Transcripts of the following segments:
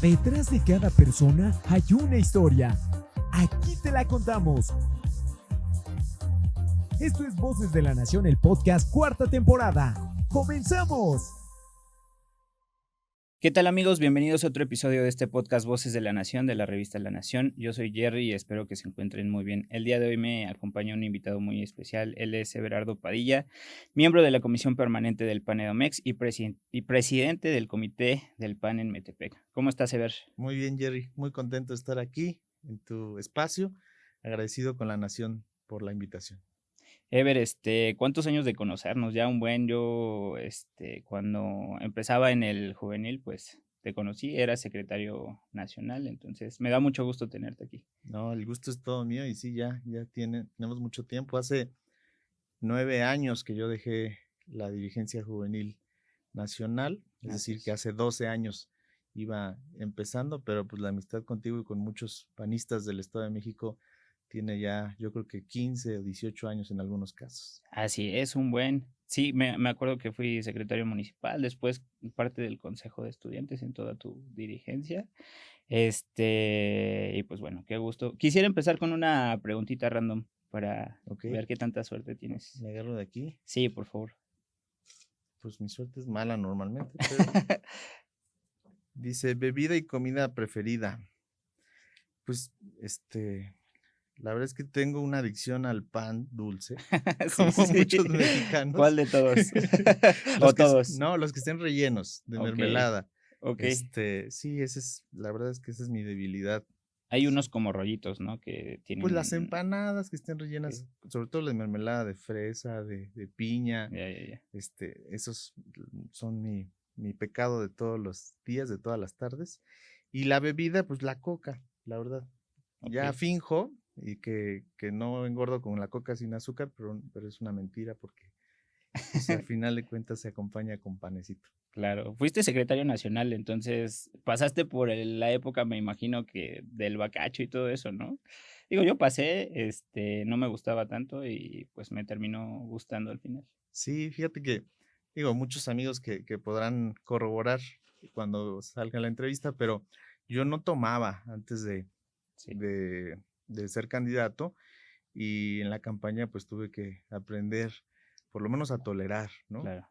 Detrás de cada persona hay una historia. Aquí te la contamos. Esto es Voces de la Nación, el podcast, cuarta temporada. ¡Comenzamos! ¿Qué tal, amigos? Bienvenidos a otro episodio de este podcast Voces de la Nación, de la revista La Nación. Yo soy Jerry y espero que se encuentren muy bien. El día de hoy me acompaña un invitado muy especial. Él es Everardo Padilla, miembro de la Comisión Permanente del PAN Edomex y presidente del Comité del PAN en Metepec. ¿Cómo estás, Ever? Muy bien, Jerry. Muy contento de estar aquí en tu espacio. Agradecido con La Nación por la invitación. Ever, ¿cuántos años de conocernos? Ya un buen, cuando empezaba en el juvenil, pues te conocí, eras secretario nacional, entonces me da mucho gusto tenerte aquí. No, el gusto es todo mío y sí, tenemos mucho tiempo. Hace 9 años que yo dejé la dirigencia juvenil nacional, es decir, que hace 12 años iba empezando, pero pues la amistad contigo y con muchos panistas del Estado de México tiene ya, yo creo que 15 o 18 años en algunos casos. Así es, un buen. Sí, me acuerdo que fui secretario municipal, después parte del consejo de estudiantes en toda tu dirigencia. Y pues bueno, qué gusto. Quisiera empezar con una preguntita random para Ok, ver qué tanta suerte tienes. me agarro de aquí. Sí, por favor. Pues mi suerte es mala normalmente, pero dice bebida y comida preferida. Pues, la verdad es que tengo una adicción al pan dulce, Sí, como sí. muchos mexicanos. ¿Cuál de todos? O todos. No, los que estén rellenos de Ok, mermelada. ok. Sí, la verdad es que esa es mi debilidad. Hay unos como rollitos, ¿no? Que Pues las tienen. empanadas que estén rellenas, sobre todo la de mermelada de fresa, de piña, Ya. esos son mi pecado de todos los días, de todas las tardes. Y la bebida, pues la coca, la verdad. Ya Ok. finjo y que no engordo con la coca sin azúcar, pero es una mentira porque pues, al final de cuentas se acompaña con panecito. Claro, fuiste secretario nacional, entonces pasaste por la época, me imagino que del bacacho y todo eso, ¿no? Digo, yo pasé, no me gustaba tanto y pues me terminó gustando al final. Sí, fíjate que, digo, muchos amigos que podrán corroborar cuando salga la entrevista, pero yo no tomaba antes Sí, de ser candidato y en la campaña pues tuve que aprender por lo menos a tolerar, ¿no? claro.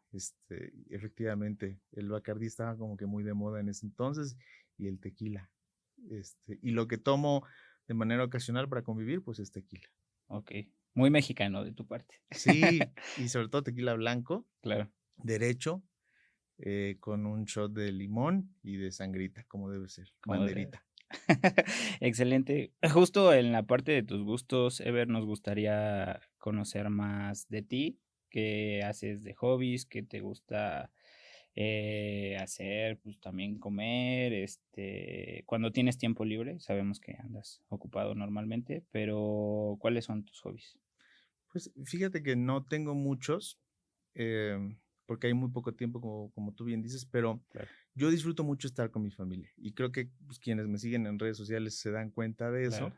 Efectivamente, el Bacardí estaba como que muy de moda en ese entonces y el tequila. Y lo que tomo de manera ocasional para convivir, pues es tequila. Ok. Muy mexicano de tu parte. Sí, y sobre todo tequila blanco, Claro. derecho, con un shot de limón y de sangrita, como debe ser, Como de- banderita. Excelente. Justo en la parte de tus gustos, Ever, nos gustaría conocer más de ti. ¿Qué haces de hobbies? ¿Qué te gusta hacer? Pues también comer. Cuando tienes tiempo libre, sabemos que andas ocupado normalmente, pero ¿cuáles son tus hobbies? Pues fíjate que no tengo muchos, porque hay muy poco tiempo, como tú bien dices, pero Claro, yo disfruto mucho estar con mi familia y creo que pues, quienes me siguen en redes sociales se dan cuenta de claro.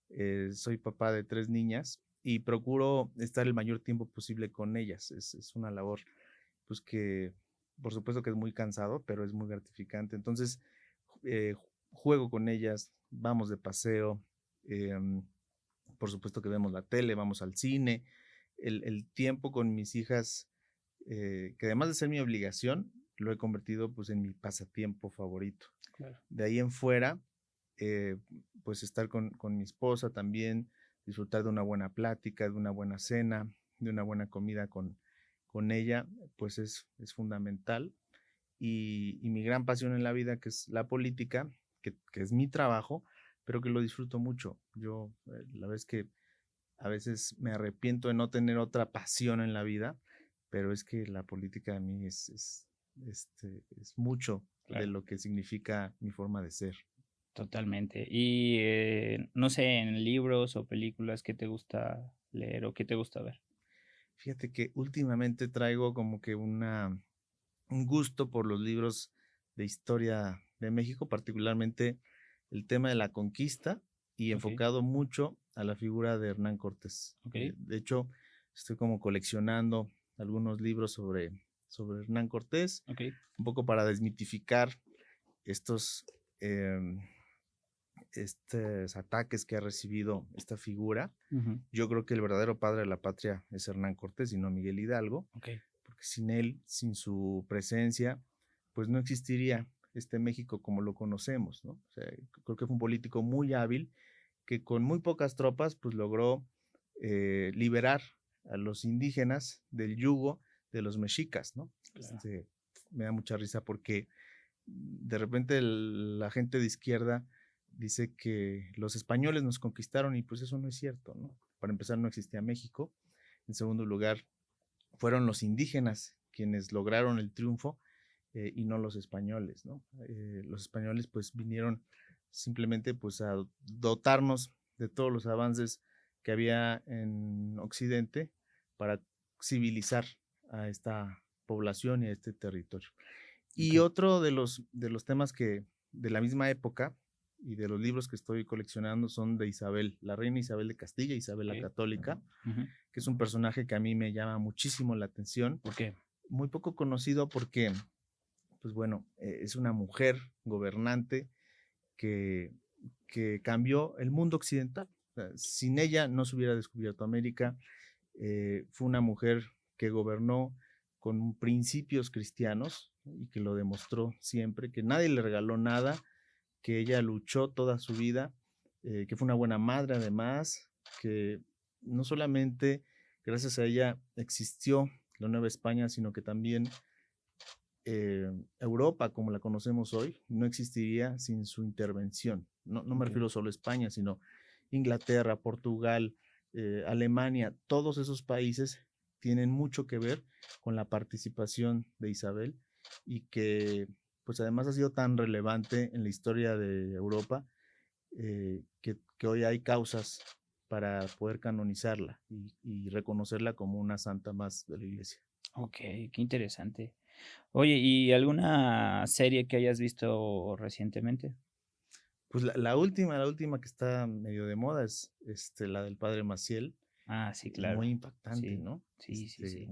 eso. Soy papá de 3 niñas y procuro estar el mayor tiempo posible con ellas. Es una labor, pues que por supuesto que es muy cansado, pero es muy gratificante. Entonces, juego con ellas, vamos de paseo, em, por supuesto que vemos la tele, vamos al cine. El tiempo con mis hijas, que además de ser mi obligación, lo he convertido pues en mi pasatiempo favorito. Claro. De ahí en fuera, eh, pues estar con mi esposa también, disfrutar de una buena plática, de una buena cena, de una buena comida con ella, pues es fundamental. Y mi gran pasión en la vida, que es la política, que es mi trabajo, pero que lo disfruto mucho. Yo, la verdad es que a veces me arrepiento de no tener otra pasión en la vida, pero es que la política a mí es mucho de Claro, lo que significa mi forma de ser. totalmente. Y no sé, en libros o películas, ¿qué te gusta leer o qué te gusta ver? Fíjate que últimamente traigo como que un gusto por los libros de historia de México, particularmente el tema de la conquista y Ok, enfocado mucho a la figura de Hernán Cortés. ok, De hecho, estoy como coleccionando algunos libros sobre Hernán Cortés, ok. un poco para desmitificar estos em, estos ataques que ha recibido esta figura. Yo creo que el verdadero padre de la patria es Hernán Cortés y no Miguel Hidalgo, Okay. porque sin él, sin su presencia, pues no existiría este México como lo conocemos, ¿no? O sea, creo que fue un político muy hábil que con muy pocas tropas pues logró liberar a los indígenas del yugo de los mexicas, ¿no? Claro. Me da mucha risa porque de repente la gente de izquierda dice que los españoles nos conquistaron y pues eso no es cierto, ¿no? Para empezar, no existía México. En segundo lugar, fueron los indígenas quienes lograron el triunfo y no los españoles, ¿no? Los españoles pues vinieron simplemente pues a dotarnos de todos los avances que había en Occidente para civilizar a esta población y a este territorio. Y otro de los temas que de la misma época y de los libros que estoy coleccionando son de Isabel, la reina Isabel de Castilla, Isabel la Católica, que es un personaje que a mí me llama muchísimo la atención. ¿Por qué? Muy poco conocido porque, pues bueno, es una mujer gobernante que cambió el mundo occidental. O sea, sin ella no se hubiera descubierto América. Fue una mujer que gobernó con principios cristianos y que lo demostró siempre, que nadie le regaló nada, que ella luchó toda su vida, que fue una buena madre además, que no solamente gracias a ella existió la Nueva España, sino que también Europa, como la conocemos hoy, no existiría sin su intervención. No me refiero solo a España, sino Inglaterra, Portugal, Alemania, todos esos países tienen mucho que ver con la participación de Isabel y que pues además ha sido tan relevante en la historia de Europa que hoy hay causas para poder canonizarla y reconocerla como una santa más de la iglesia. Ok, qué interesante. Oye, ¿y alguna serie que hayas visto recientemente? Pues la última que está medio de moda es la del padre Maciel. Ah, sí, claro. Muy impactante, Sí, ¿no? sí, sí.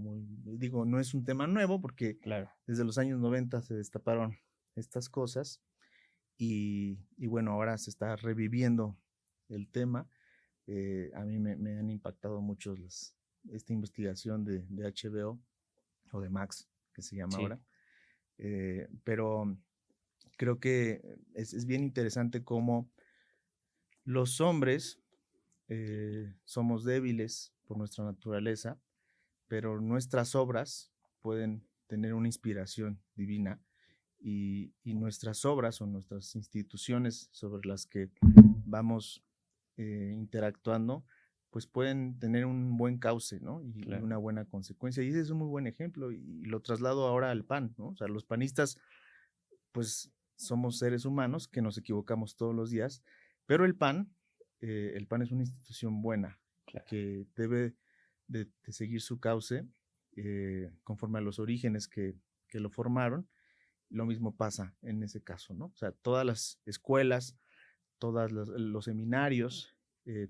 Digo, no es un tema nuevo porque Claro. desde los años 90 se destaparon estas cosas y bueno, ahora se está reviviendo el tema. A mí me han impactado mucho esta investigación de HBO o de Max, que se llama Sí. ahora. Pero creo que es bien interesante cómo los hombres somos débiles por nuestra naturaleza, pero nuestras obras pueden tener una inspiración divina y nuestras obras o nuestras instituciones sobre las que vamos interactuando, pues pueden tener un buen cauce, ¿no? Y una buena consecuencia. Y ese es un muy buen ejemplo y lo traslado ahora al PAN, ¿no? O sea, los panistas, pues somos seres humanos que nos equivocamos todos los días, pero el PAN es una institución buena que debe de seguir su cauce conforme a los orígenes que lo formaron. Lo mismo pasa en ese caso, ¿no? O sea, todas las escuelas, todos los seminarios,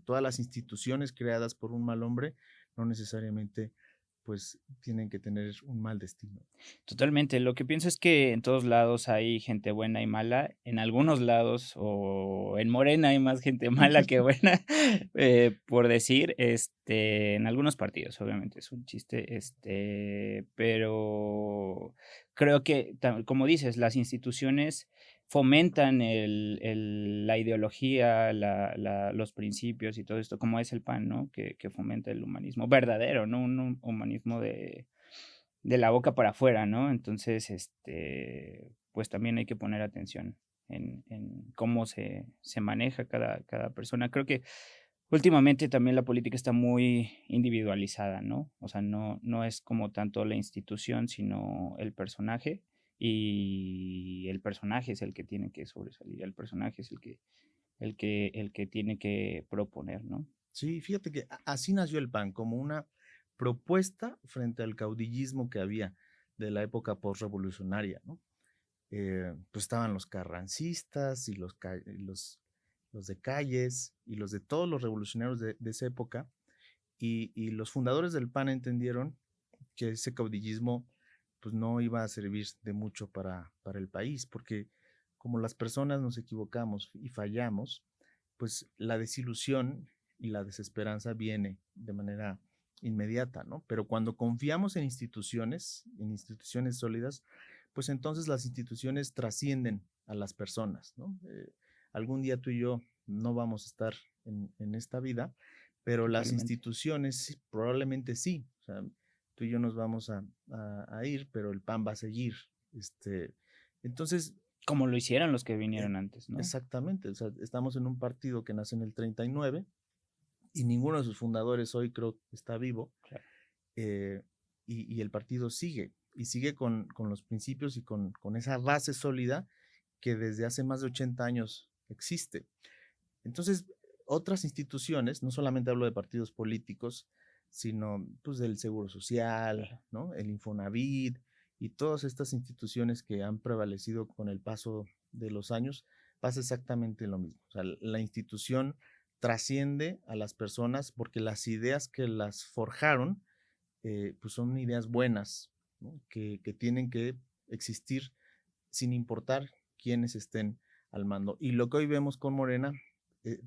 todas las instituciones creadas por un mal hombre, no necesariamente pues tienen que tener un mal destino. Totalmente. Lo que pienso es que en todos lados hay gente buena y mala. En algunos lados o en Morena hay más gente mala que buena, por decir, en algunos partidos, obviamente es un chiste, pero creo que, como dices, las instituciones fomentan la ideología, los principios y todo esto, como es el PAN, ¿no? Que fomenta el humanismo verdadero, ¿no? Un humanismo de la boca para afuera, ¿no? Entonces, pues también hay que poner atención en cómo se maneja cada persona. Creo que últimamente también la política está muy individualizada, ¿no? O sea, no es como tanto la institución, sino el personaje, y el personaje es el que tiene que sobresalir, el personaje es el que tiene que proponer, ¿no? Sí, fíjate que así nació el PAN, como una propuesta frente al caudillismo que había de la época postrevolucionaria, ¿no? Pues estaban los carrancistas y los de Calles y los de todos los revolucionarios de esa época y los fundadores del PAN entendieron que ese caudillismo pues no iba a servir de mucho para el país porque como las personas nos equivocamos y fallamos, pues la desilusión y la desesperanza viene de manera inmediata, ¿no? Pero cuando confiamos en instituciones sólidas, pues entonces las instituciones trascienden a las personas, ¿no? Algún día tú y yo no vamos a estar en esta vida, pero las Totalmente. instituciones probablemente sí. O sea, tú y yo nos vamos a ir, pero el PAN va a seguir. Entonces, Como lo hicieron los que vinieron antes, ¿no? exactamente. O sea, estamos en un partido que nace en el 39 y ninguno de sus fundadores hoy creo que está vivo. Claro. Y el partido sigue, y sigue con los principios y con esa base sólida que desde hace más de 80 años existe. Entonces, otras instituciones, no solamente hablo de partidos políticos, sino pues del Seguro Social, ¿no? El Infonavit y todas estas instituciones que han prevalecido con el paso de los años, pasa exactamente lo mismo. O sea, la institución trasciende a las personas porque las ideas que las forjaron, pues son ideas buenas, ¿no? que tienen que existir sin importar quiénes estén al mando. Y lo que hoy vemos con Morena,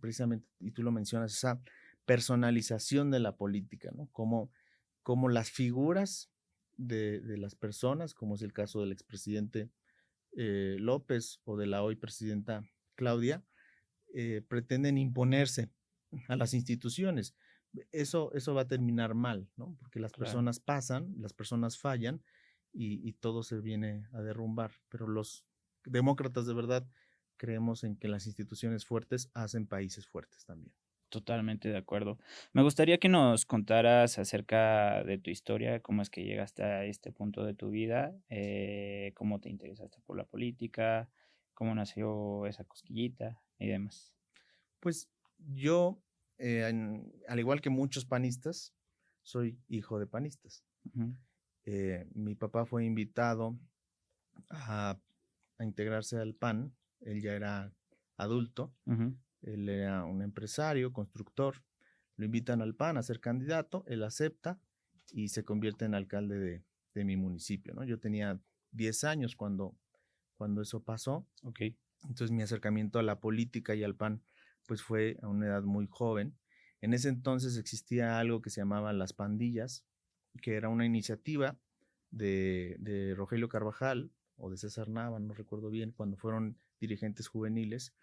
precisamente, y tú lo mencionas, esa personalización de la política, ¿no? Como las figuras de las personas, como es el caso del expresidente López o de la hoy presidenta Claudia, pretenden imponerse a las instituciones. Eso va a terminar mal, ¿no? Porque las personas pasan, las personas fallan y todo se viene a derrumbar. Pero los demócratas de verdad creemos en que las instituciones fuertes hacen países fuertes también. Totalmente de acuerdo. Me gustaría que nos contaras acerca de tu historia, cómo es que llegaste a este punto de tu vida, cómo te interesaste por la política, cómo nació esa cosquillita y demás. Pues yo, al igual que muchos panistas, soy hijo de panistas. Ujú. Mi papá fue invitado a integrarse al PAN, él ya era adulto, Ujú. él era un empresario, constructor, lo invitan al PAN a ser candidato, él acepta y se convierte en alcalde de mi municipio, ¿no? Yo tenía 10 años cuando eso pasó. Ok. Entonces mi acercamiento a la política y al PAN pues fue a una edad muy joven. En ese entonces existía algo que se llamaba las pandillas, que era una iniciativa de Rogelio Carvajal o de César Nava, no recuerdo bien, cuando fueron dirigentes juveniles,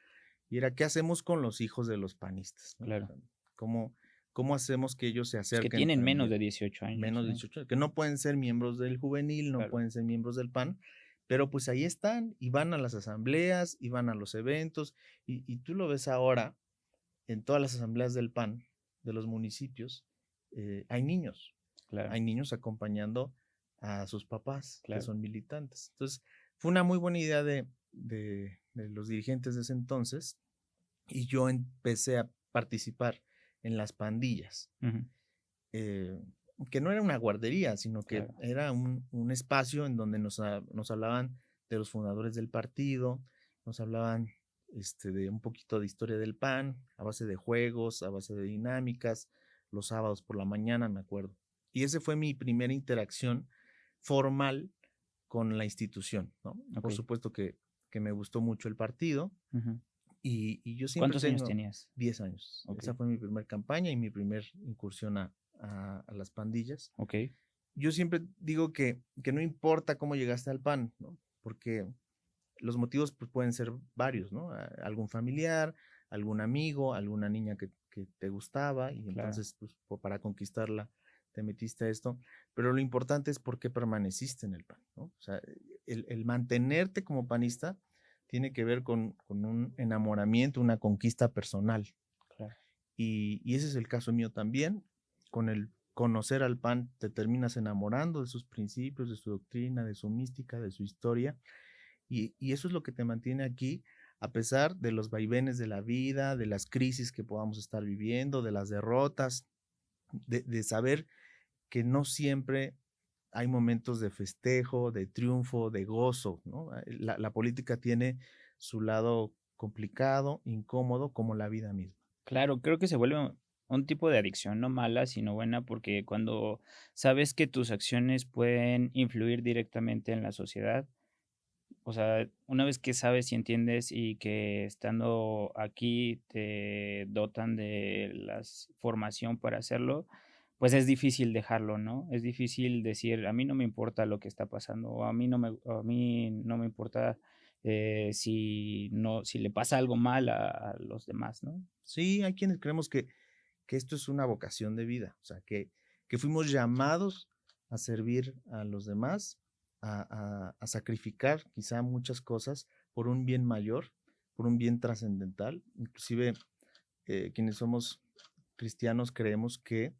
y era ¿qué hacemos con los hijos de los panistas? ¿No? Claro. ¿Cómo hacemos que ellos se Es que acerquen tienen menos también? de 18 años. Menos de 18, que no pueden ser miembros del juvenil, no Claro. pueden ser miembros del PAN, pero pues ahí están y van a las asambleas y van a los eventos y tú lo ves ahora en todas las asambleas del PAN de los municipios, hay niños Claro. acompañando a sus papás que Claro. son militantes. Entonces fue una muy buena idea de los dirigentes de ese entonces y yo empecé a participar en las pandillas. Ujú. Que no era una guardería, sino que Claro. era un espacio en donde nos hablaban de los fundadores del partido, nos hablaban de un poquito de historia del PAN, a base de juegos, a base de dinámicas, los sábados por la mañana, me acuerdo. Y esa fue mi primera interacción formal con la institución, ¿no? Por Ok. supuesto que me gustó mucho el partido Ujú. y yo siempre ¿Cuántos años tengo tenías? 10 años. Ok. Esa fue mi primera campaña y mi primer incursión a las pandillas. Ok. Yo siempre digo que no importa cómo llegaste al PAN, ¿no? Porque los motivos pues, pueden ser varios, ¿no? Algún familiar, algún amigo, alguna niña que te gustaba y Claro. entonces pues, para conquistarla te metiste a esto. Pero lo importante es por qué permaneciste en el PAN, ¿no? O sea, el mantenerte como panista tiene que ver con un enamoramiento, una conquista personal. Claro. Y ese es el caso mío también. Con el conocer al PAN te terminas enamorando de sus principios, de su doctrina, de su mística, de su historia. Y eso es lo que te mantiene aquí, a pesar de los vaivenes de la vida, de las crisis que podamos estar viviendo, de las derrotas, de saber que no siempre hay momentos de festejo, de triunfo, de gozo, ¿no? La política tiene su lado complicado, incómodo, como la vida misma. Claro, creo que se vuelve un tipo de adicción, no mala, sino buena, porque cuando sabes que tus acciones pueden influir directamente en la sociedad, O sea, una vez que sabes y entiendes y que estando aquí te dotan de la formación para hacerlo, pues es difícil dejarlo, ¿no? Es difícil decir, a mí no me importa lo que está pasando, o a mí no me importa si no, si le pasa algo mal a los demás, ¿no? Sí, hay quienes creemos que esto es una vocación de vida, o sea, que fuimos llamados a servir a los demás, a sacrificar quizá muchas cosas por un bien mayor, por un bien trascendental. Inclusive quienes somos cristianos creemos que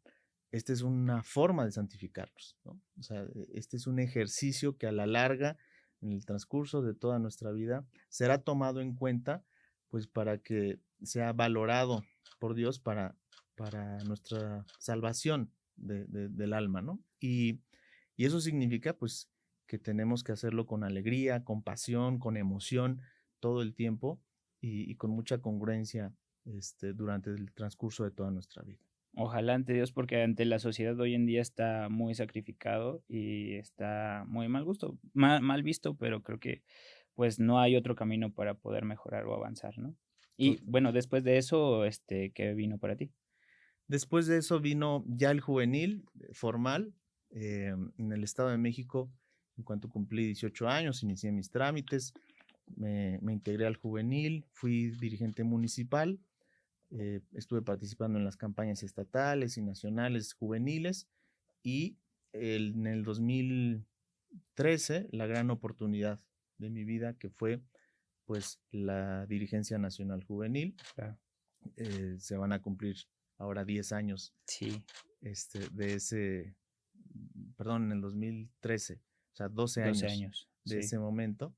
esta es una forma de santificarnos, ¿no? O sea, este es un ejercicio que a la larga, en el transcurso de toda nuestra vida, será tomado en cuenta, pues para que sea valorado por Dios para nuestra salvación del alma, ¿no? Y eso significa, pues, que tenemos que hacerlo con alegría, con pasión, con emoción, todo el tiempo y con mucha congruencia durante el transcurso de toda nuestra vida. Ojalá ante Dios, porque ante la sociedad hoy en día está muy sacrificado y está muy mal visto, pero creo que pues no hay otro camino para poder mejorar o avanzar, ¿no? Y To- bueno, después de eso, ¿qué vino para ti? Después de eso vino ya el juvenil formal en el Estado de México. En cuanto cumplí 18 años, inicié mis trámites, me integré al juvenil, fui dirigente municipal, estuve participando en las campañas estatales y nacionales juveniles y en el 2013 la gran oportunidad de mi vida que fue pues la dirigencia nacional juvenil. Claro. Se van a cumplir ahora 10 años Sí, de ese, perdón, en el 2013, o sea, 12 12 años años, de sí. ese momento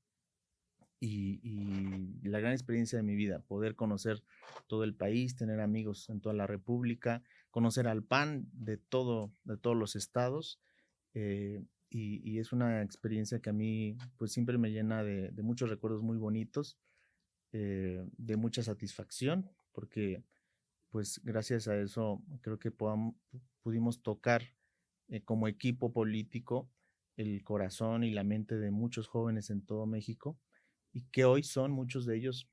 y la gran experiencia de mi vida, poder conocer todo el país, tener amigos en toda la República, conocer al PAN de todos los estados, y es una experiencia que a mí pues siempre me llena de muchos recuerdos muy bonitos, de mucha satisfacción, porque pues gracias a eso creo que pudimos tocar como equipo político el corazón y la mente de muchos jóvenes en todo México y que hoy son muchos de ellos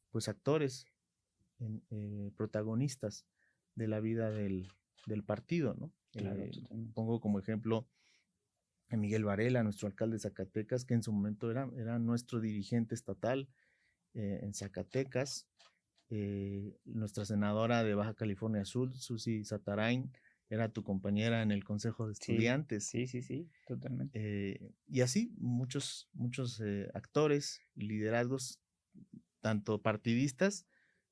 pues actores, protagonistas de la vida del partido, ¿no? Claro, totalmente. Pongo como ejemplo a Miguel Varela, nuestro alcalde de Zacatecas, que en su momento era nuestro dirigente estatal en Zacatecas, nuestra senadora de Baja California Sur, Susi Satarain, era tu compañera en el Consejo de Sí, Estudiantes. sí, sí, sí, totalmente. Y así muchos actores y liderazgos, tanto partidistas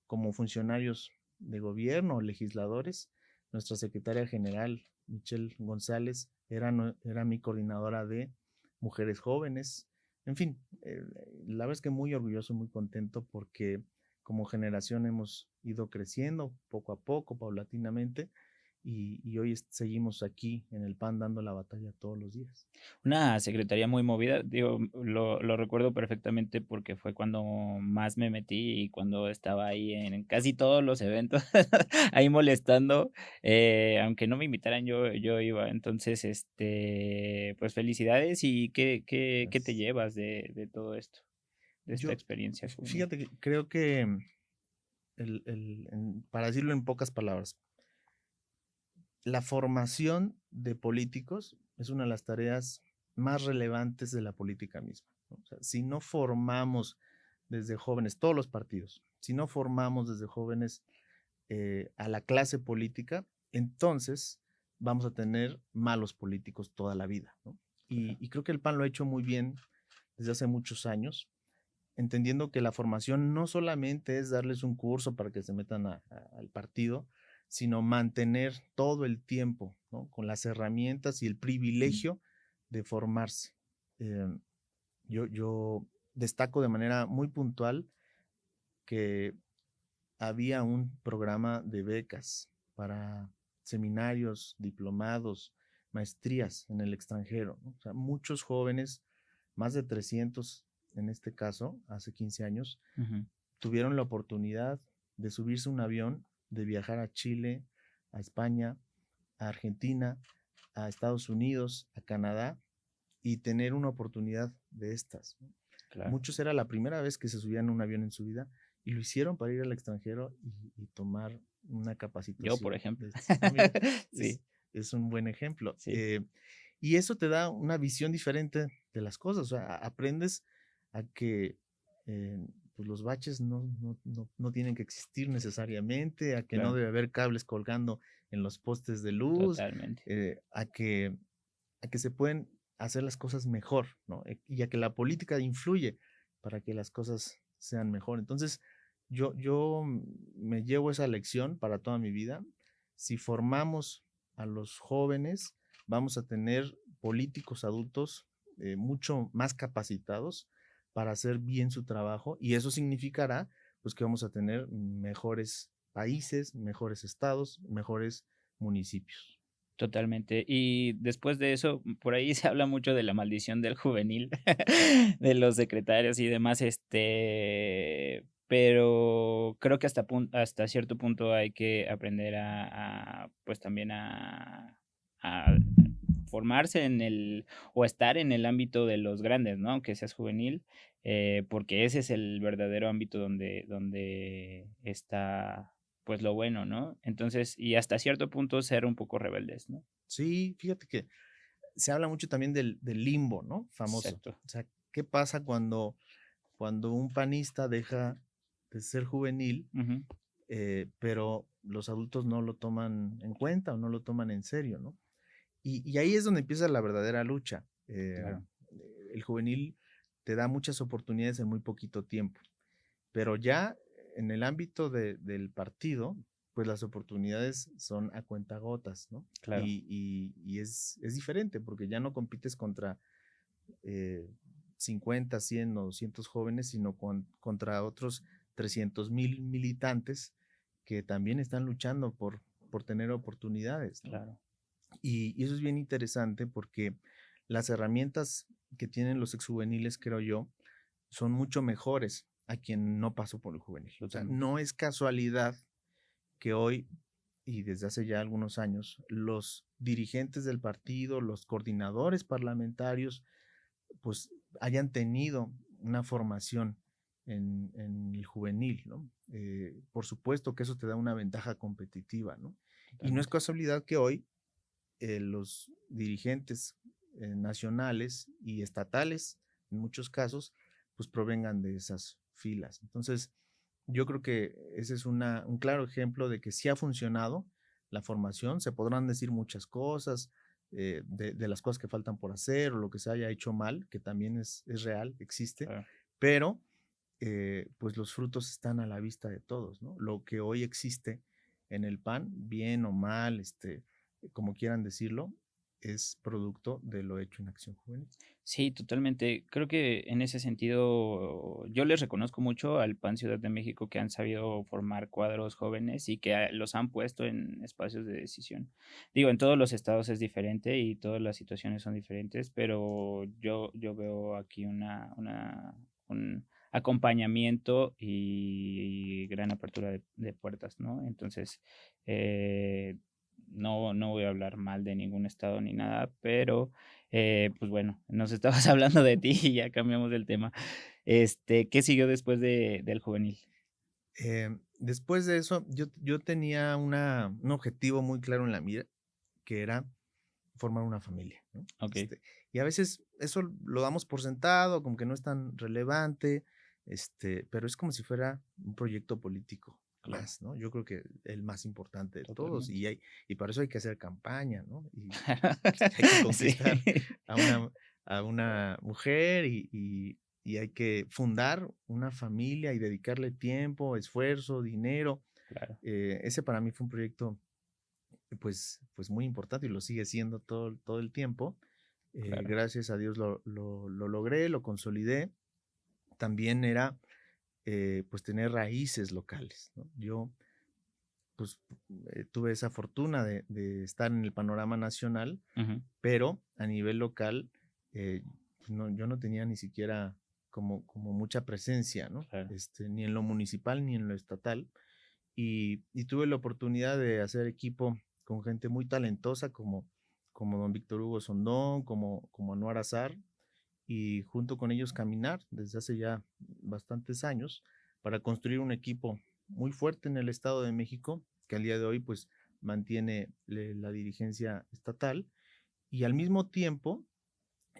como funcionarios de gobierno, legisladores. Nuestra secretaria general, Michelle González, era mi coordinadora de mujeres jóvenes. En fin, la verdad es que muy orgulloso, muy contento porque como generación hemos ido creciendo poco a poco, paulatinamente, y hoy seguimos aquí en el PAN dando la batalla todos los días. Una secretaría muy movida, digo, lo recuerdo perfectamente porque fue cuando más me metí y cuando estaba ahí en casi todos los eventos, ahí molestando, aunque no me invitaran, yo iba. Entonces, pues felicidades y ¿qué te Gracias. llevas de todo esto, de esta Yo, experiencia juvenil? fíjate que creo que, para decirlo en pocas palabras, la formación de políticos es una de las tareas más relevantes de la política misma, ¿no? O sea, si no formamos desde jóvenes, todos los partidos, si no formamos desde jóvenes a la clase política, entonces vamos a tener malos políticos toda la vida, ¿no? Y creo que el PAN lo ha hecho muy bien desde hace muchos años, entendiendo que la formación no solamente es darles un curso para que se metan al partido, sino mantener todo el tiempo, ¿no? Con las herramientas y el privilegio de formarse. Eh, yo destaco de manera muy puntual que había un programa de becas para seminarios, diplomados, maestrías en el extranjero, ¿no? O sea, muchos jóvenes, más de 300 en este caso, hace 15 años, Ujú. tuvieron la oportunidad de subirse a un avión, de viajar a Chile, a España, a Argentina, a Estados Unidos, a Canadá, y tener una oportunidad de estas, ¿no? Claro. Muchos era la primera vez que se subían a un avión en su vida y lo hicieron para ir al extranjero y tomar una Yo, por capacitación. ejemplo. Mira, Sí, es un buen ejemplo. sí, Y eso te da una visión diferente de las cosas. O sea, aprendes a que pues los baches no tienen que existir necesariamente, a que no claro, debe haber cables colgando en los postes de luz, totalmente. a que se pueden hacer las cosas mejor, ¿no? Y a que la política influye para que las cosas sean mejor. Entonces, yo me llevo esa lección para toda mi vida. Si formamos a los jóvenes, vamos a tener políticos adultos mucho más capacitados para hacer bien su trabajo y eso significará pues que vamos a tener mejores países, mejores estados, mejores municipios. Totalmente. Y después de eso, por ahí se habla mucho de la maldición del juvenil, de los secretarios y demás, pero creo que hasta cierto punto hay que aprender pues también a formarse o estar en el ámbito de los grandes, ¿no? Aunque seas juvenil, porque ese es el verdadero ámbito donde está pues lo bueno, ¿no? Entonces, y hasta cierto punto ser un poco rebeldes, ¿no? Sí, fíjate que se habla mucho también del limbo, ¿no? Famoso. Exacto. O sea, ¿qué pasa cuando un panista deja de ser juvenil, Ujú, pero los adultos no lo toman en cuenta o no lo toman en serio, ¿no? Y ahí es donde empieza la verdadera lucha. claro, El juvenil te da muchas oportunidades en muy poquito tiempo, pero ya en el ámbito del partido, pues las oportunidades son a cuentagotas, ¿no? claro, Y es diferente porque ya no compites contra eh, 50, 100 o 200 jóvenes, sino contra otros 300,000 militantes que también están luchando por tener oportunidades, ¿no? claro. Y eso es bien interesante porque las herramientas que tienen los exjuveniles, creo yo, son mucho mejores a quien no pasó por el juvenil. O sea, Totalmente. no es casualidad que hoy y desde hace ya algunos años los dirigentes del partido, los coordinadores parlamentarios, pues hayan tenido una formación en el juvenil, ¿no? Por supuesto que eso te da una ventaja competitiva, ¿no? Y no es Totalmente. casualidad que hoy los dirigentes nacionales y estatales, en muchos casos, pues provengan de esas filas. Entonces, yo creo que ese es un claro ejemplo de que sí ha funcionado la formación. Se podrán decir muchas cosas, de las cosas que faltan por hacer o lo que se haya hecho mal, que también es real, existe, Claro. pero pues los frutos están a la vista de todos, ¿no? Lo que hoy existe en el PAN, bien o mal, como quieran decirlo, es producto de lo hecho en Acción Juvenil. Sí, totalmente. Creo que en ese sentido yo les reconozco mucho al PAN Ciudad de México que han sabido formar cuadros jóvenes y que los han puesto en espacios de decisión. Digo, en todos los estados es diferente y todas las situaciones son diferentes, pero yo veo aquí un acompañamiento y gran apertura de puertas, ¿no? Entonces, no voy a hablar mal de ningún estado ni nada, pero pues bueno, nos estabas hablando de ti y ya cambiamos del tema. ¿Qué siguió después del juvenil? Después de eso, yo tenía un objetivo muy claro en la mira, que era formar una familia, ¿no? Okey, Y a veces eso lo damos por sentado, como que no es tan relevante, pero es como si fuera un proyecto político claro, más, ¿no? Yo creo que el más importante de todos, totalmente. y para eso hay que hacer campaña, ¿no? Y hay que Sí, conquistar a una mujer y hay que fundar una familia y dedicarle tiempo, esfuerzo, dinero. claro, Ese para mí fue un proyecto pues muy importante y lo sigue siendo todo el tiempo. claro, Gracias a Dios lo logré, lo consolidé. También era pues tener raíces locales, ¿no? Yo pues tuve esa fortuna de estar en el panorama nacional, ujú, pero a nivel local pues, yo no tenía ni siquiera como mucha presencia, ¿no? claro, Ni en lo municipal ni en lo estatal. Y tuve la oportunidad de hacer equipo con gente muy talentosa como como don Víctor Hugo Sondón, como Anwar Azar, y junto con ellos caminar desde hace ya bastantes años para construir un equipo muy fuerte en el Estado de México, que al día de hoy pues mantiene la dirigencia estatal, y al mismo tiempo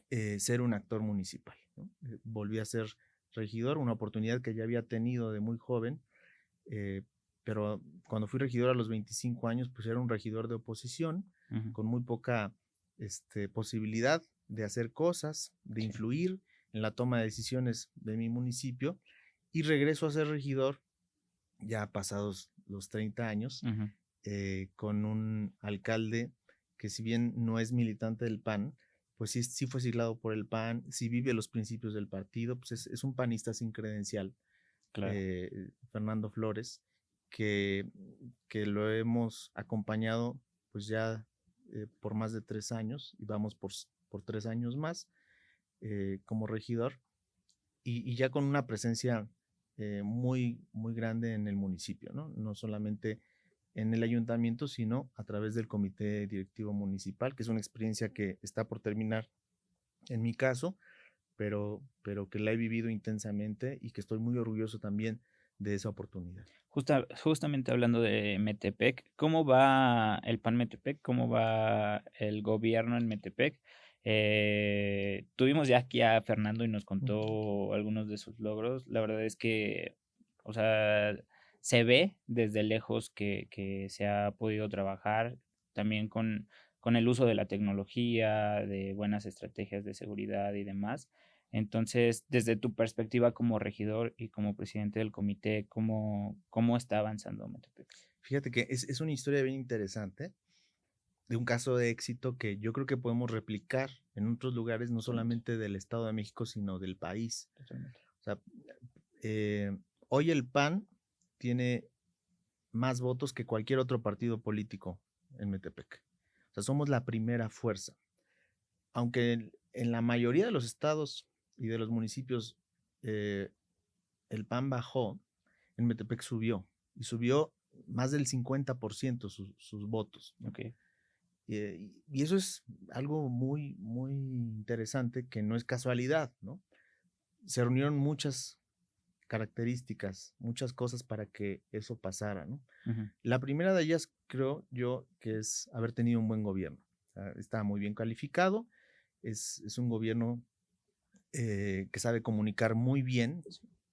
ser un actor municipal, ¿no? Volví a ser regidor, una oportunidad que ya había tenido de muy joven, pero cuando fui regidor a los 25 años, pues era un regidor de oposición, con muy poca posibilidad de hacer cosas, de influir en la toma de decisiones de mi municipio, y regreso a ser regidor ya pasados los 30 años, con un alcalde que, si bien no es militante del PAN, pues sí fue siglado por el PAN, sí vive los principios del partido, pues es un panista sin credencial, Claro. Fernando Flores, que lo hemos acompañado pues ya por más de 3 años, y vamos por 3 años más como regidor, y ya con una presencia muy, muy grande en el municipio, ¿no? No solamente en el ayuntamiento, sino a través del comité directivo municipal, que es una experiencia que está por terminar en mi caso, pero que la he vivido intensamente y que estoy muy orgulloso también de esa oportunidad. Justamente hablando de Metepec, ¿cómo va el PAN Metepec? ¿Cómo va el gobierno en Metepec? Tuvimos ya aquí a Fernando y nos contó algunos de sus logros. La verdad es que, o sea, se ve desde lejos que se ha podido trabajar también con el uso de la tecnología, de buenas estrategias de seguridad y demás. Entonces, desde tu perspectiva como regidor y como presidente del comité, ¿cómo está avanzando Metepec? Fíjate que es una historia bien interesante, de un caso de éxito que yo creo que podemos replicar en otros lugares, no solamente del Estado de México, sino del país. Totalmente. O sea, hoy el PAN tiene más votos que cualquier otro partido político en Metepec. O sea, somos la primera fuerza. Aunque en la mayoría de los estados y de los municipios el PAN bajó, en Metepec subió, y subió más del 50% sus votos, ¿no? Okay. Y eso es algo muy, muy interesante, que no es casualidad, ¿no? Se reunieron muchas características, muchas cosas para que eso pasara, ¿no? La primera de ellas, creo yo, que es haber tenido un buen gobierno. O sea, está muy bien calificado, es un gobierno que sabe comunicar muy bien.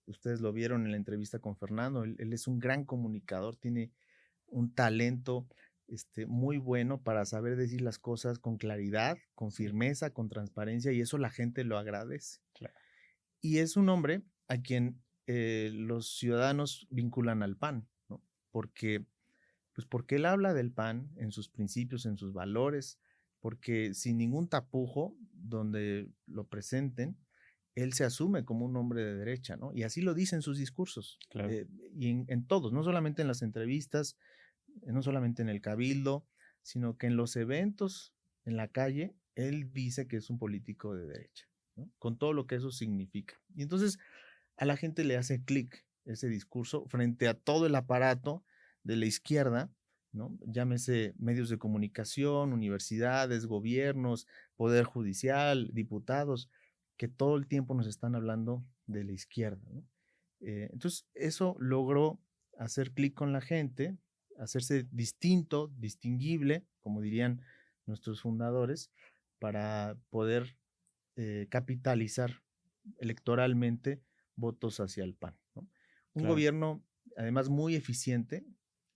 Ustedes lo vieron en la entrevista con Fernando, él es un gran comunicador, tiene un talento muy bueno para saber decir las cosas con claridad, con firmeza, con transparencia, y eso la gente lo agradece. Claro. Y es un hombre a quien los ciudadanos vinculan al PAN, ¿no? Porque él habla del PAN en sus principios, en sus valores, porque sin ningún tapujo donde lo presenten, él se asume como un hombre de derecha, ¿no? Y así lo dice en sus discursos, Claro. y en todos, no solamente en las entrevistas, no solamente en el cabildo, sino que en los eventos, en la calle, él dice que es un político de derecha, ¿no? Con todo lo que eso significa. Y entonces a la gente le hace clic ese discurso frente a todo el aparato de la izquierda, ¿no? Llámese medios de comunicación, universidades, gobiernos, poder judicial, diputados, que todo el tiempo nos están hablando de la izquierda, ¿no? Entonces, eso logró hacer clic con la gente, hacerse distinto, distinguible, como dirían nuestros fundadores, para poder capitalizar electoralmente votos hacia el PAN, ¿no? Un Claro. gobierno, además, muy eficiente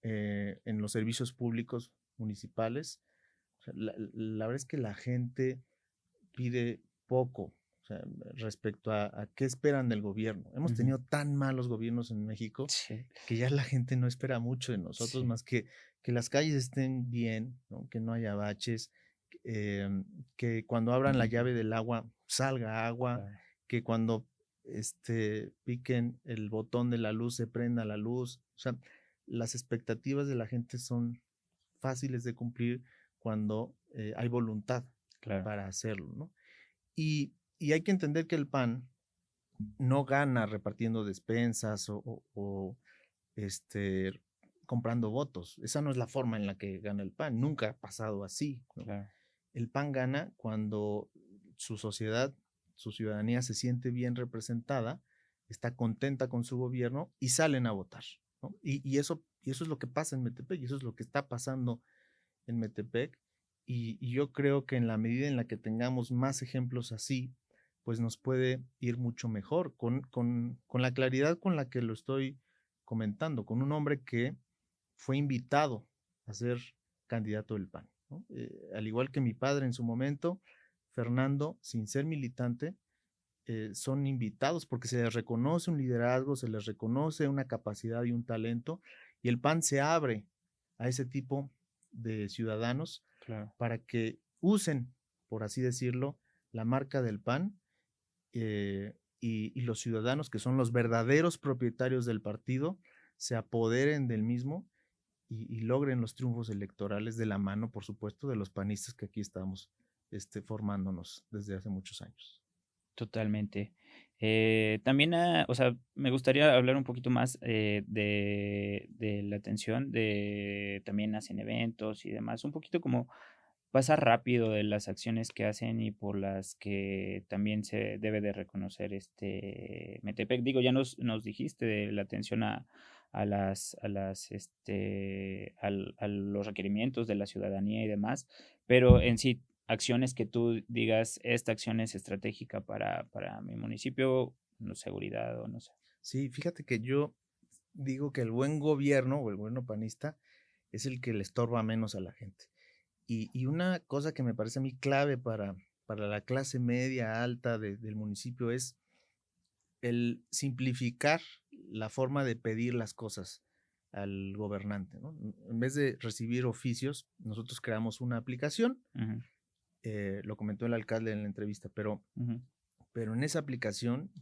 en los servicios públicos municipales. O sea, la verdad es que la gente pide poco, o sea, respecto a qué esperan del gobierno. Hemos tenido tan malos gobiernos en México, Sí. que ya la gente no espera mucho de nosotros, Sí. más que las calles estén bien, ¿no? Que no haya baches, que cuando abran la llave del agua salga agua, Claro. que cuando piquen el botón de la luz se prenda la luz. O sea, las expectativas de la gente son fáciles de cumplir cuando hay voluntad Claro. para hacerlo, ¿no? Y hay que entender que el PAN no gana repartiendo despensas o comprando votos. Esa no es la forma en la que gana el PAN. Nunca ha pasado así, ¿no? Claro. El PAN gana cuando su sociedad, su ciudadanía se siente bien representada, está contenta con su gobierno y salen a votar, ¿no? Y eso es lo que pasa en Metepec, y eso es lo que está pasando en Metepec. Y yo creo que en la medida en la que tengamos más ejemplos así, pues nos puede ir mucho mejor, con la claridad con la que lo estoy comentando, con un hombre que fue invitado a ser candidato del PAN, ¿no? Al igual que mi padre en su momento, Fernando, sin ser militante, son invitados porque se les reconoce un liderazgo, se les reconoce una capacidad y un talento, y el PAN se abre a ese tipo de ciudadanos Claro. para que usen, por así decirlo, la marca del PAN, y los ciudadanos que son los verdaderos propietarios del partido se apoderen del mismo y logren los triunfos electorales de la mano, por supuesto, de los panistas que aquí estamos formándonos desde hace muchos años. Totalmente. También, o sea, me gustaría hablar un poquito más de la atención, de también hacen eventos y demás, un poquito como pasa rápido de las acciones que hacen y por las que también se debe de reconocer Metepec. Digo, ya nos dijiste de la atención a los requerimientos de la ciudadanía y demás, pero en sí, acciones que tú digas, esta acción es estratégica para mi municipio, no seguridad o no sé. Sí, fíjate que yo digo que el buen gobierno o el gobierno panista es el que le estorba menos a la gente. Y una cosa que me parece a mí clave para la clase media alta del municipio es el simplificar la forma de pedir las cosas al gobernante, ¿no? En vez de recibir oficios, nosotros creamos una aplicación, Ujú, lo comentó el alcalde en la entrevista, ujú. pero en esa aplicación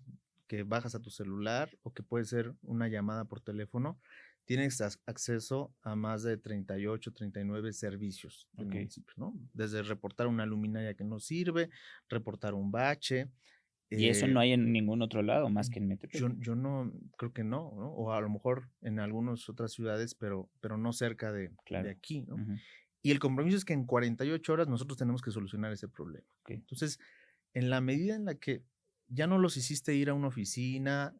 que bajas a tu celular o que puede ser una llamada por teléfono, tienes acceso a más de 38, 39 servicios del Ok. municipio, ¿no? Desde reportar una luminaria que no sirve, reportar un bache. Y eso eh, no hay en ningún otro lado más que en Metepec. yo no, creo que no, ¿no? O a lo mejor en algunas otras ciudades, pero no cerca de Claro. aquí, ¿no? Ujú, Y el compromiso es que en 48 horas nosotros tenemos que solucionar ese problema. ok. Entonces, en la medida en la que ya no los hiciste ir a una oficina,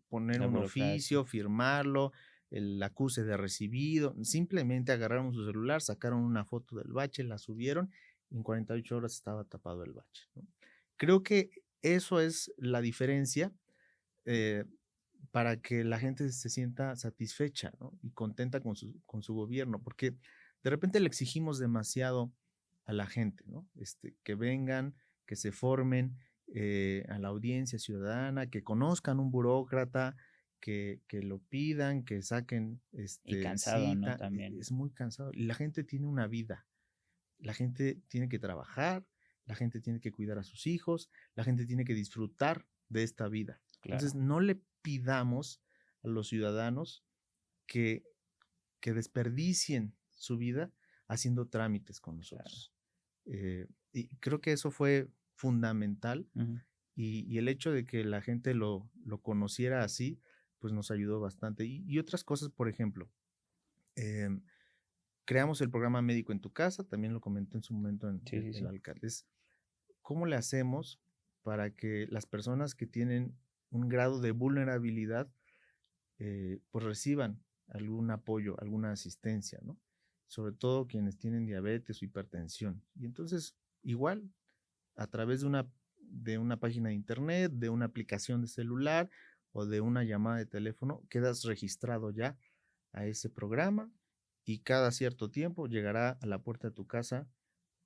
poner La un burocracia. oficio, firmarlo, el acuse de recibido, simplemente agarraron su celular, sacaron una foto del bache, la subieron y en 48 horas estaba tapado el bache, ¿no? Creo que eso es la diferencia, eh, para que la gente se sienta satisfecha, ¿no? Y contenta con su gobierno, porque de repente le exigimos demasiado a la gente, ¿no? Que vengan, que se formen, a la audiencia ciudadana, que conozcan un burócrata, que lo pidan, que saquen Y cansado, ¿no? cita. También. Es muy cansado. Y la gente tiene una vida. La gente tiene que trabajar, la gente tiene que cuidar a sus hijos, la gente tiene que disfrutar de esta vida. Entonces, Claro. no le pidamos a los ciudadanos que, que desperdicien su vida haciendo trámites con Claro. nosotros. Y creo que eso fue fundamental, Ujú, y el hecho de que la gente lo conociera así, pues nos ayudó bastante. Y otras cosas, por ejemplo, em, creamos el programa Médico en tu casa, también lo comentó en su momento sí, sí, el sí. alcalde. ¿Cómo le hacemos para que las personas que tienen un grado de vulnerabilidad, pues reciban algún apoyo, alguna asistencia, ¿no? Sobre todo quienes tienen diabetes o hipertensión. Y entonces, igual, a través de una página de internet, de una aplicación de celular o de una llamada de teléfono, quedas registrado ya a ese programa, y cada cierto tiempo llegará a la puerta de tu casa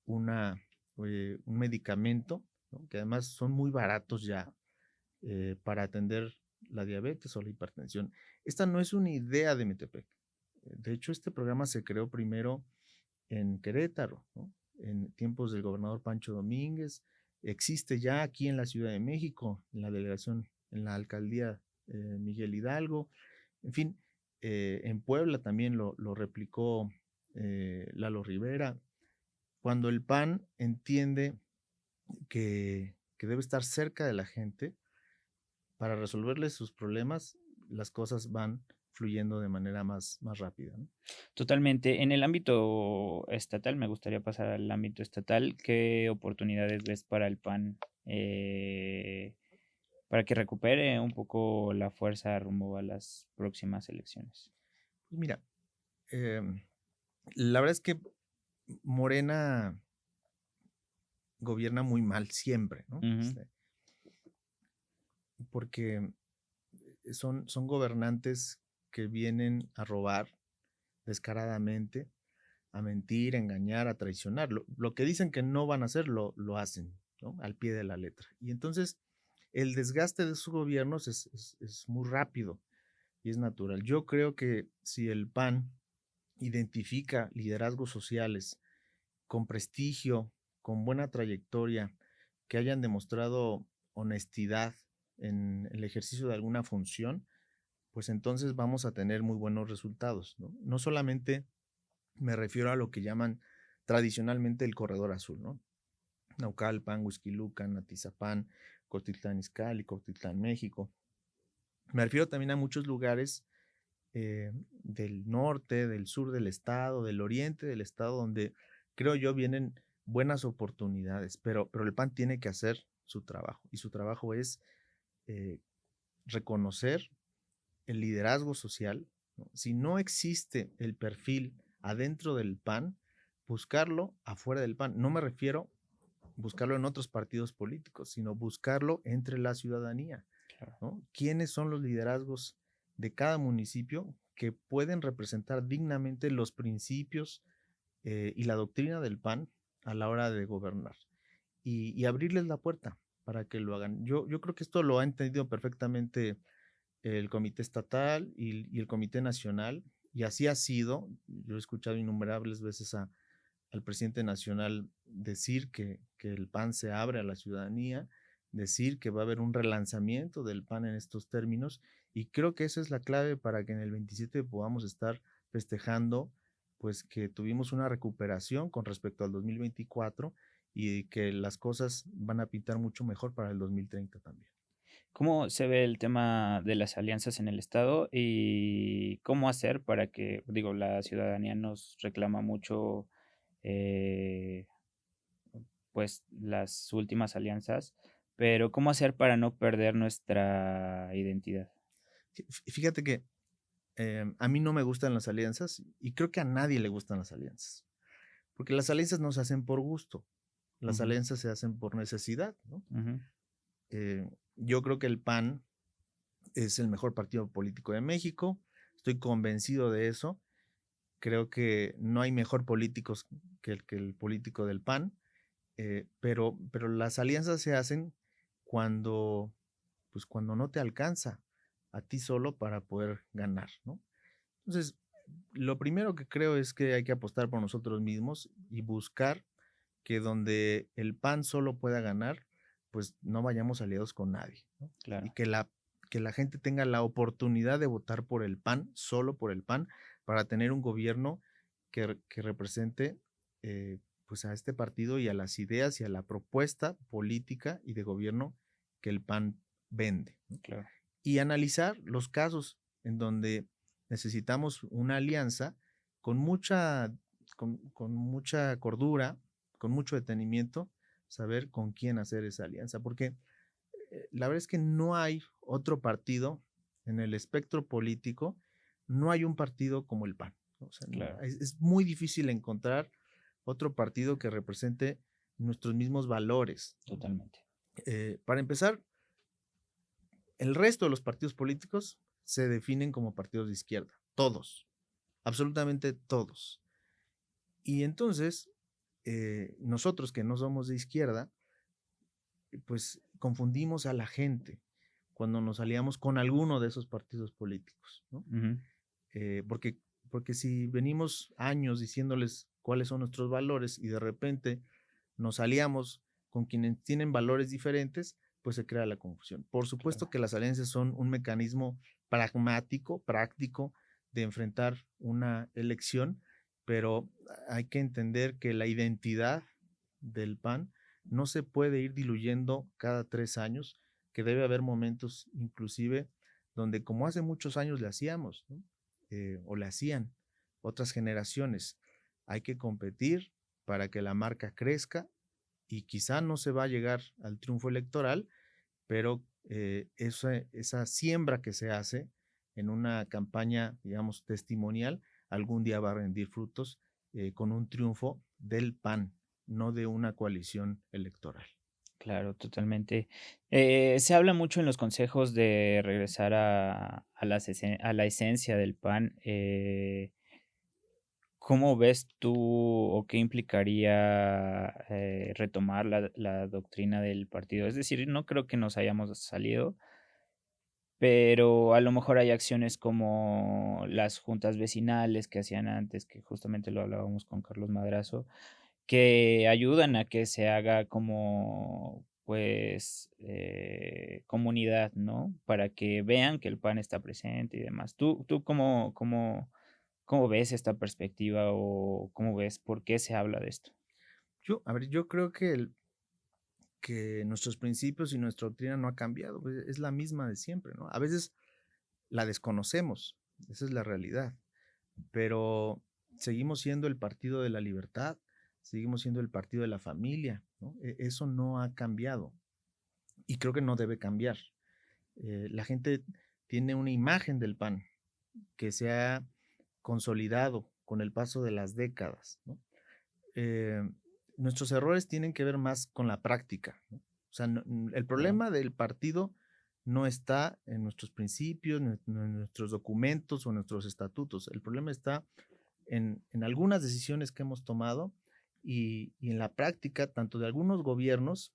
una, un medicamento, ¿no? Que además son muy baratos ya, para atender la diabetes o la hipertensión. Esta no es una idea de Metepec. De hecho, este programa se creó primero en Querétaro, ¿no? En tiempos del gobernador Pancho Domínguez. Existe ya aquí en la Ciudad de México, en la delegación, en la alcaldía, Miguel Hidalgo. En fin, en Puebla también lo replicó, Lalo Rivera. Cuando el PAN entiende que debe estar cerca de la gente para resolverles sus problemas, las cosas van fluyendo de manera más rápida, ¿no? Totalmente. En el ámbito estatal, me gustaría pasar al ámbito estatal. ¿Qué oportunidades ves para el PAN para que recupere un poco la fuerza rumbo a las próximas elecciones? Pues mira, em, la verdad es que Morena gobierna muy mal siempre, ¿no? Ujú. Porque son gobernantes que vienen a robar descaradamente, a mentir, a engañar, a traicionar. Lo que dicen que no van a hacer, lo hacen, ¿no? Al pie de la letra. Y entonces el desgaste de sus gobiernos es muy rápido y es natural. Yo creo que si el PAN identifica liderazgos sociales con prestigio, con buena trayectoria, que hayan demostrado honestidad en el ejercicio de alguna función, pues entonces vamos a tener muy buenos resultados, ¿no? No solamente me refiero a lo que llaman tradicionalmente el corredor azul, ¿no? Naucalpan, Huixquilucan, Atizapán, Cotitlán Izcalli, Cotitlán, México. Me refiero también a muchos lugares del norte, del sur del estado, del oriente del estado, donde creo yo vienen buenas oportunidades, pero el PAN tiene que hacer su trabajo y su trabajo es eh, reconocer el liderazgo social, ¿no? Si no existe el perfil adentro del PAN, buscarlo afuera del PAN. No me refiero a buscarlo en otros partidos políticos, sino buscarlo entre la ciudadanía, Claro. ¿no? ¿Quiénes son los liderazgos de cada municipio que pueden representar dignamente los principios y la doctrina del PAN a la hora de gobernar? Y abrirles la puerta para que lo hagan. Yo creo que esto lo ha entendido perfectamente el comité estatal y el comité nacional, y así ha sido. Yo he escuchado innumerables veces al presidente nacional decir que el PAN se abre a la ciudadanía, decir que va a haber un relanzamiento del PAN en estos términos, y creo que esa es la clave para que en el 27 podamos estar festejando pues que tuvimos una recuperación con respecto al 2024 y que las cosas van a pintar mucho mejor para el 2030 también. ¿Cómo se ve el tema de las alianzas en el estado y cómo hacer para que, digo, la ciudadanía nos reclama mucho, eh, pues, las últimas alianzas, pero cómo hacer para no perder nuestra identidad? Fíjate que a mí no me gustan las alianzas y creo que a nadie le gustan las alianzas, porque las alianzas no se hacen por gusto, las Ujú, alianzas se hacen por necesidad, ¿no? ujú, Yo creo que el PAN es el mejor partido político de México, estoy convencido de eso, creo que no hay mejor políticos que el político del PAN, pero las alianzas se hacen cuando, pues cuando no te alcanza a ti solo para poder ganar, ¿no? Entonces, lo primero que creo es que hay que apostar por nosotros mismos y buscar que donde el PAN solo pueda ganar, pues no vayamos aliados con nadie, ¿no? Y claro, que la gente tenga la oportunidad de votar por el PAN, solo por el PAN, para tener un gobierno que represente pues a este partido y a las ideas y a la propuesta política y de gobierno que el PAN vende, ¿no? claro. Y analizar los casos en donde necesitamos una alianza con con mucha cordura, con mucho detenimiento, saber con quién hacer esa alianza, porque la verdad es que no hay otro partido en el espectro político, no hay un partido como el PAN, ¿no? O sea, Claro, es muy difícil encontrar otro partido que represente nuestros mismos valores, ¿no? totalmente. Para empezar, el resto de los partidos políticos se definen como partidos de izquierda, todos, absolutamente todos. Y entonces, nosotros que no somos de izquierda, pues confundimos a la gente cuando nos aliamos con alguno de esos partidos políticos, ¿no? Ujú, Eh, porque, porque si venimos años diciéndoles cuáles son nuestros valores y de repente nos aliamos con quienes tienen valores diferentes, pues se crea la confusión. Por supuesto claro, que las alianzas son un mecanismo pragmático, práctico de enfrentar una elección, pero hay que entender que la identidad del PAN no se puede ir diluyendo cada 3 años, que debe haber momentos inclusive donde como hace muchos años le hacíamos, ¿no? O le hacían otras generaciones. Hay que competir para que la marca crezca y quizá no se va a llegar al triunfo electoral, pero esa siembra que se hace en una campaña, digamos, testimonial, algún día va a rendir frutos con un triunfo del PAN, no de una coalición electoral. Claro, totalmente. Se habla mucho en los consejos de regresar a la esencia del pan. ¿Cómo ves tú o qué implicaría retomar la doctrina del partido? Es decir, no creo que nos hayamos salido, pero a lo mejor hay acciones como las juntas vecinales que hacían antes, que justamente lo hablábamos con Carlos Madrazo, que ayudan a que se haga como, pues, comunidad, ¿no? Para que vean que el PAN está presente y demás. ¿Tú cómo ves esta perspectiva o cómo ves por qué se habla de esto? Yo creo que nuestros principios y nuestra doctrina no ha cambiado, pues, es la misma de siempre, ¿no? A veces la desconocemos, esa es la realidad, pero seguimos siendo el partido de la libertad, seguimos siendo el partido de la familia, ¿no? Eso no ha cambiado y creo que no debe cambiar. La gente tiene una imagen del PAN que se ha consolidado con el paso de las décadas, ¿no? Eh, Nuestros errores tienen que ver más con la práctica, ¿no? O sea, el Claro. problema del partido no está en nuestros principios, en nuestros documentos o nuestros estatutos. El problema está en algunas decisiones que hemos tomado y en la práctica tanto de algunos gobiernos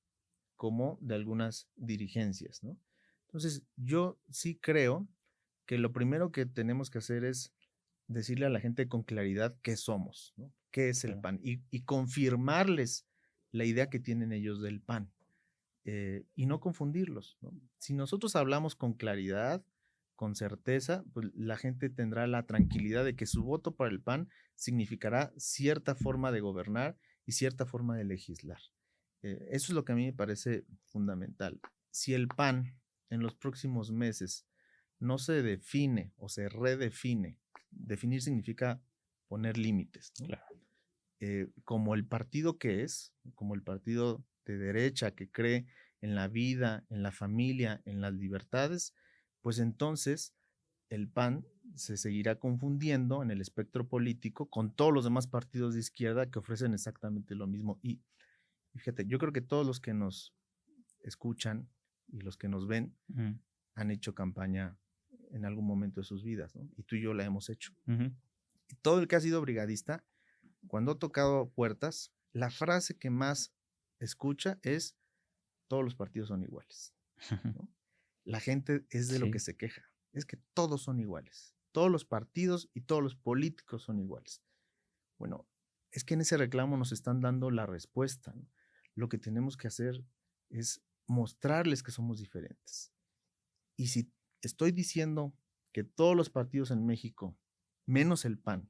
como de algunas dirigencias, ¿no? Entonces, yo sí creo que lo primero que tenemos que hacer es decirle a la gente con claridad qué somos, ¿no? ¿Qué es el Claro. PAN? Y confirmarles la idea que tienen ellos del PAN y no confundirlos, ¿no? Si nosotros hablamos con claridad, con certeza, pues la gente tendrá la tranquilidad de que su voto para el PAN significará cierta forma de gobernar y cierta forma de legislar. Eso es lo que a mí me parece fundamental. Si el PAN en los próximos meses no se define o se redefine, definir significa poner límites, ¿no? Claro. Como el partido que es, como el partido de derecha que cree en la vida, en la familia, en las libertades, pues entonces el PAN se seguirá confundiendo en el espectro político con todos los demás partidos de izquierda que ofrecen exactamente lo mismo. Y fíjate, yo creo que todos los que nos escuchan y los que nos ven Ujú, han hecho campaña en algún momento de sus vidas, ¿no? Y tú y yo la hemos hecho. ujú. Y todo el que ha sido brigadista, cuando ha tocado puertas, la frase que más escucha es todos los partidos son iguales, ¿no? La gente es de lo que Sí, se queja, es que todos son iguales, todos los partidos y todos los políticos son iguales. Bueno, es que en ese reclamo nos están dando la respuesta, ¿no? Lo que tenemos que hacer es mostrarles que somos diferentes. Y si estoy diciendo que todos los partidos en México, menos el PAN,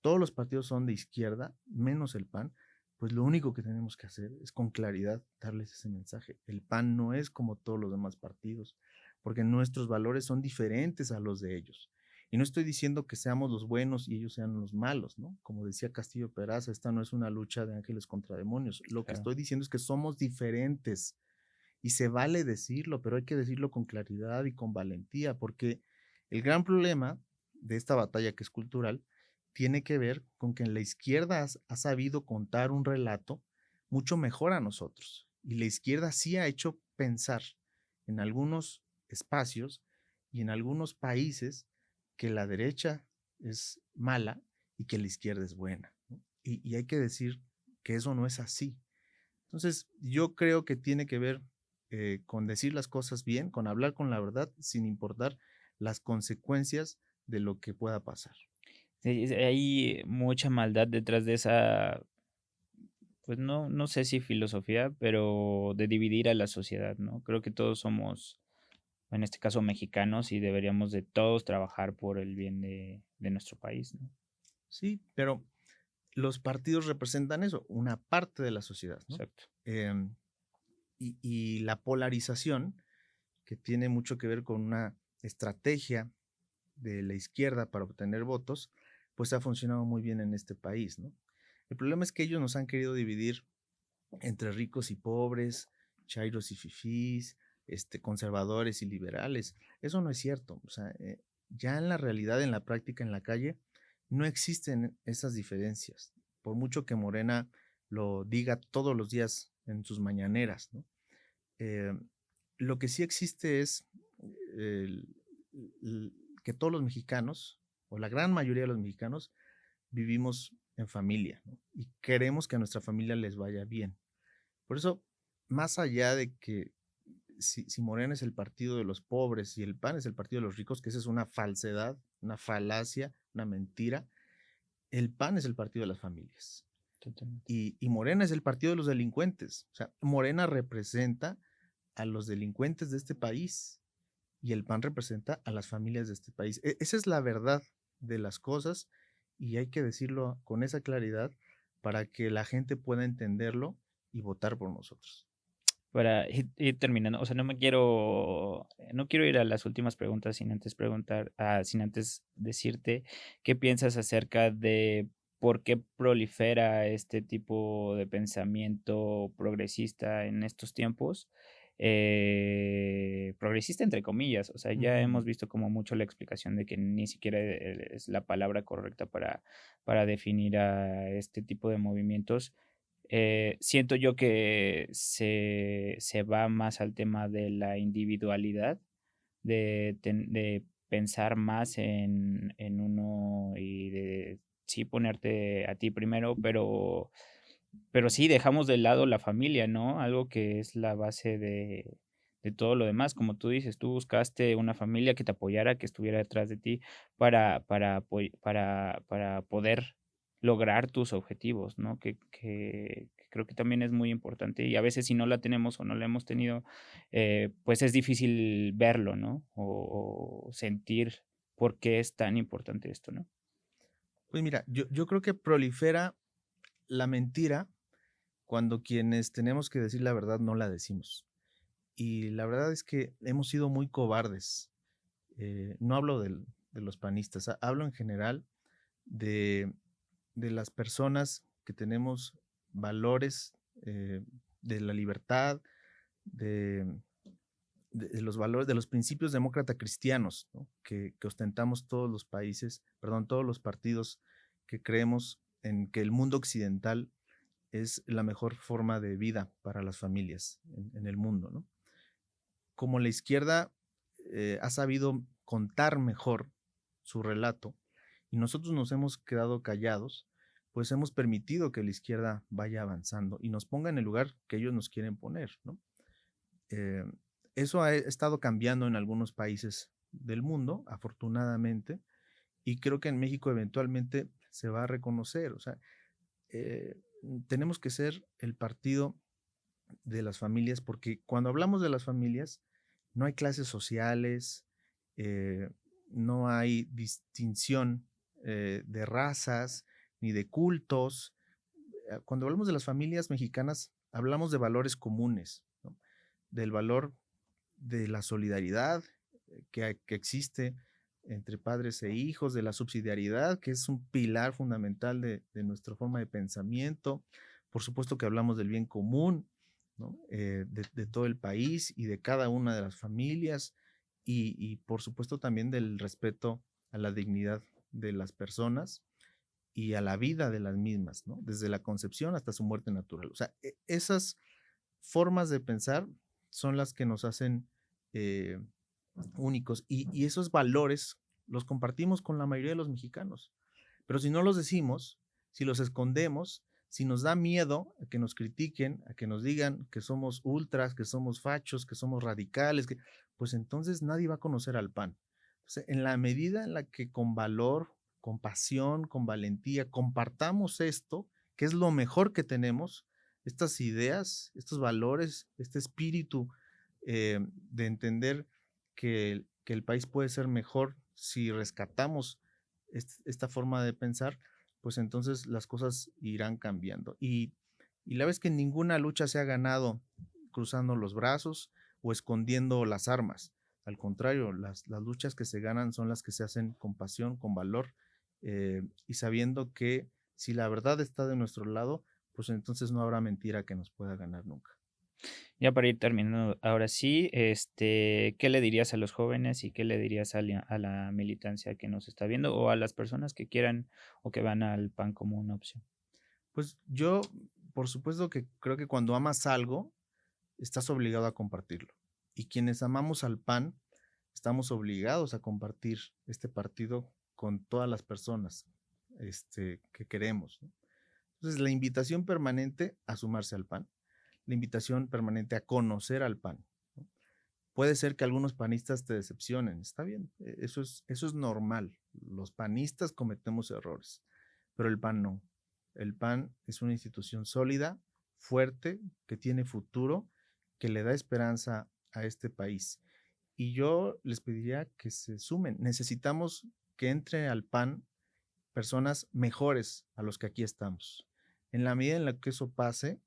todos los partidos son de izquierda, menos el PAN, pues lo único que tenemos que hacer es con claridad darles ese mensaje. El PAN no es como todos los demás partidos, porque nuestros valores son diferentes a los de ellos. Y no estoy diciendo que seamos los buenos y ellos sean los malos, ¿no? Como decía Castillo Peraza, esta no es una lucha de ángeles contra demonios. Lo que claro. estoy diciendo es que somos diferentes y se vale decirlo, pero hay que decirlo con claridad y con valentía, porque el gran problema de esta batalla que es cultural tiene que ver con que en la izquierda ha sabido contar un relato mucho mejor a nosotros. Y la izquierda sí ha hecho pensar en algunos espacios y en algunos países que la derecha es mala y que la izquierda es buena, ¿no? Y hay que decir que eso no es así. Entonces, yo creo que tiene que ver con decir las cosas bien, con hablar con la verdad, sin importar las consecuencias de lo que pueda pasar. Sí, hay mucha maldad detrás de esa, pues no sé si filosofía, pero de dividir a la sociedad, ¿no? Creo que todos somos, en este caso, mexicanos y deberíamos de todos trabajar por el bien de nuestro país, ¿no? Sí, pero los partidos representan eso, una parte de la sociedad, ¿no? Exacto. Y la polarización, que tiene mucho que ver con una estrategia de la izquierda para obtener votos, pues ha funcionado muy bien en este país, ¿no? El problema es que ellos nos han querido dividir entre ricos y pobres, chairos y fifís, conservadores y liberales. Eso no es cierto. O sea, ya en la realidad, en la práctica, en la calle, no existen esas diferencias. Por mucho que Morena lo diga todos los días en sus mañaneras, ¿no? Lo que sí existe es el- que todos los mexicanos, o la gran mayoría de los mexicanos, vivimos en familia, ¿no? Y queremos que a nuestra familia les vaya bien. Por eso, más allá de que si Morena es el partido de los pobres y el PAN es el partido de los ricos, que esa es una falsedad, una falacia, una mentira, el PAN es el partido de las familias. Totalmente. Y Morena es el partido de los delincuentes. O sea, Morena representa a los delincuentes de este país y el PAN representa a las familias de este país. Esa es la verdad de las cosas y hay que decirlo con esa claridad para que la gente pueda entenderlo y votar por nosotros. Para ir terminando, o sea, no quiero ir a las últimas preguntas sin antes sin antes decirte qué piensas acerca de por qué prolifera este tipo de pensamiento progresista en estos tiempos. Progresista entre comillas, o sea, ya hemos Ujú. visto como mucho la explicación de que ni siquiera es la palabra correcta para definir a este tipo de movimientos. Siento yo que se va más al tema de la individualidad, de pensar más en uno y de sí ponerte a ti primero, pero sí dejamos de lado la familia, ¿no? Algo que es la base de todo lo demás. Como tú dices, tú buscaste una familia que te apoyara, que estuviera detrás de ti para poder lograr tus objetivos, ¿no? Que creo que también es muy importante y a veces si no la tenemos o no la hemos tenido, pues es difícil verlo, ¿no? O sentir por qué es tan importante esto, ¿no? Pues mira, yo creo que prolifera la mentira cuando quienes tenemos que decir la verdad no la decimos. Y la verdad es que hemos sido muy cobardes. No hablo de los panistas, hablo en general de, de las personas que tenemos valores de la libertad, de, de los valores, de los principios demócrata cristianos, ¿no? Que ostentamos todos los países, perdón, todos los partidos que creemos en que el mundo occidental es la mejor forma de vida para las familias en el mundo, ¿no? Como la izquierda ha sabido contar mejor su relato y nosotros nos hemos quedado callados, pues hemos permitido que la izquierda vaya avanzando y nos ponga en el lugar que ellos nos quieren poner, ¿no? Eh, Eso ha estado cambiando en algunos países del mundo, afortunadamente, y creo que en México eventualmente se va a reconocer. O sea, eh, tenemos que ser el partido de las familias, porque cuando hablamos de las familias, no hay clases sociales, eh, no hay distinción de razas ni de cultos. Cuando hablamos de las familias mexicanas, hablamos de valores comunes, ¿no? Del valor de la solidaridad que existe entre padres e hijos, de la subsidiariedad, que es un pilar fundamental de nuestra forma de pensamiento. Por supuesto que hablamos del bien común, ¿no? De todo el país y de cada una de las familias y por supuesto también del respeto a la dignidad de las personas y a la vida de las mismas, ¿no? Desde la concepción hasta su muerte natural. O sea, esas formas de pensar son las que nos hacen eh, únicos y esos valores los compartimos con la mayoría de los mexicanos. Pero si no los decimos, si los escondemos, si nos da miedo a que nos critiquen, a que nos digan que somos ultras, que somos fachos, que somos radicales, pues entonces nadie va a conocer al PAN. Entonces, en la medida en la que con valor, con pasión, con valentía, compartamos esto, que es lo mejor que tenemos, estas ideas, estos valores, este espíritu de entender que el país puede ser mejor si rescatamos esta forma de pensar, pues entonces las cosas irán cambiando. Y la vez que ninguna lucha se ha ganado cruzando los brazos o escondiendo las armas. Al contrario, las luchas que se ganan son las que se hacen con pasión, con valor, y sabiendo que si la verdad está de nuestro lado, pues entonces no habrá mentira que nos pueda ganar nunca. Ya para ir terminando, ahora sí, ¿qué le dirías a los jóvenes y qué le dirías a la militancia que nos está viendo o a las personas que quieran o que van al PAN como una opción? Pues yo, por supuesto que creo que cuando amas algo, estás obligado a compartirlo. Y quienes amamos al PAN, estamos obligados a compartir este partido con todas las personas que queremos, ¿no? Entonces, la invitación permanente a sumarse al PAN, la invitación permanente a conocer al PAN, ¿no? Puede ser que algunos panistas te decepcionen, está bien, eso es normal. Los panistas cometemos errores, pero el PAN no. El PAN es una institución sólida, fuerte, que tiene futuro, que le da esperanza a este país. Y yo les pediría que se sumen. Necesitamos que entre al PAN personas mejores a los que aquí estamos. En la medida en la que eso pase,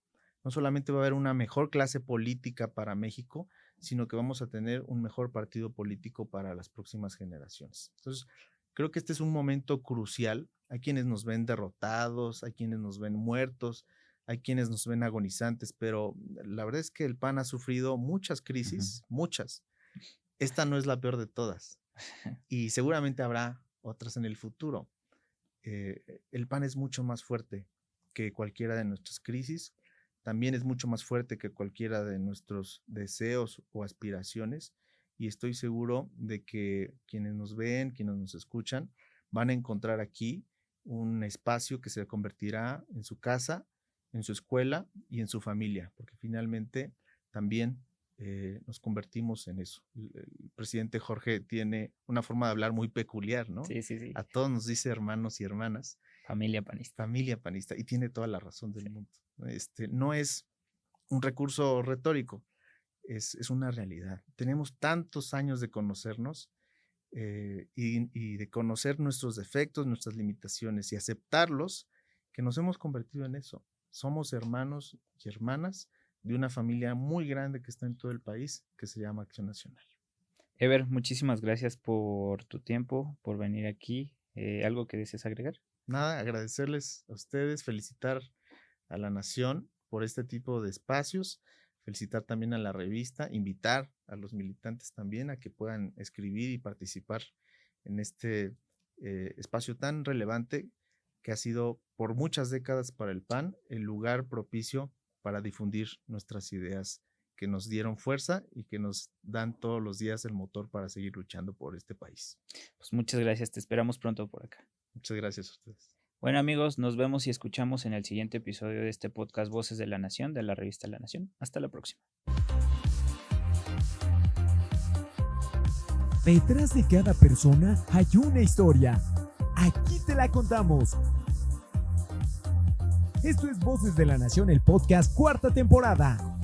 no solamente va a haber una mejor clase política para México, sino que vamos a tener un mejor partido político para las próximas generaciones. Entonces, creo que este es un momento crucial. Hay quienes nos ven derrotados, hay quienes nos ven muertos, hay quienes nos ven agonizantes, pero la verdad es que el PAN ha sufrido muchas crisis, muchas. Esta no es la peor de todas y seguramente habrá otras en el futuro. El PAN es mucho más fuerte que cualquiera de nuestras crisis, también es mucho más fuerte que cualquiera de nuestros deseos o aspiraciones, y estoy seguro de que quienes nos ven, quienes nos escuchan, van a encontrar aquí un espacio que se convertirá en su casa, en su escuela y en su familia, porque finalmente también nos convertimos en eso. El presidente Jorge tiene una forma de hablar muy peculiar, ¿no? Sí, sí, sí. A todos nos dice hermanos y hermanas. Familia panista. Familia panista, y tiene toda la razón del mundo. No es un recurso retórico, es una realidad. Tenemos tantos años de conocernos y de conocer nuestros defectos, nuestras limitaciones y aceptarlos, que nos hemos convertido en eso. Somos hermanos y hermanas de una familia muy grande que está en todo el país, que se llama Acción Nacional. Ever, muchísimas gracias por tu tiempo, por venir aquí. ¿Algo que desees agregar? Nada, agradecerles a ustedes, felicitar a la Nación por este tipo de espacios, felicitar también a la revista, invitar a los militantes también a que puedan escribir y participar en este espacio tan relevante que ha sido por muchas décadas para el PAN el lugar propicio para difundir nuestras ideas que nos dieron fuerza y que nos dan todos los días el motor para seguir luchando por este país. Pues muchas gracias, te esperamos pronto por acá. Muchas gracias a ustedes. Bueno amigos, nos vemos y escuchamos en el siguiente episodio de este podcast Voces de la Nación, de la revista La Nación. Hasta la próxima. Detrás de cada persona hay una historia. Aquí te la contamos. Esto es Voces de la Nación, el podcast, 4ª temporada.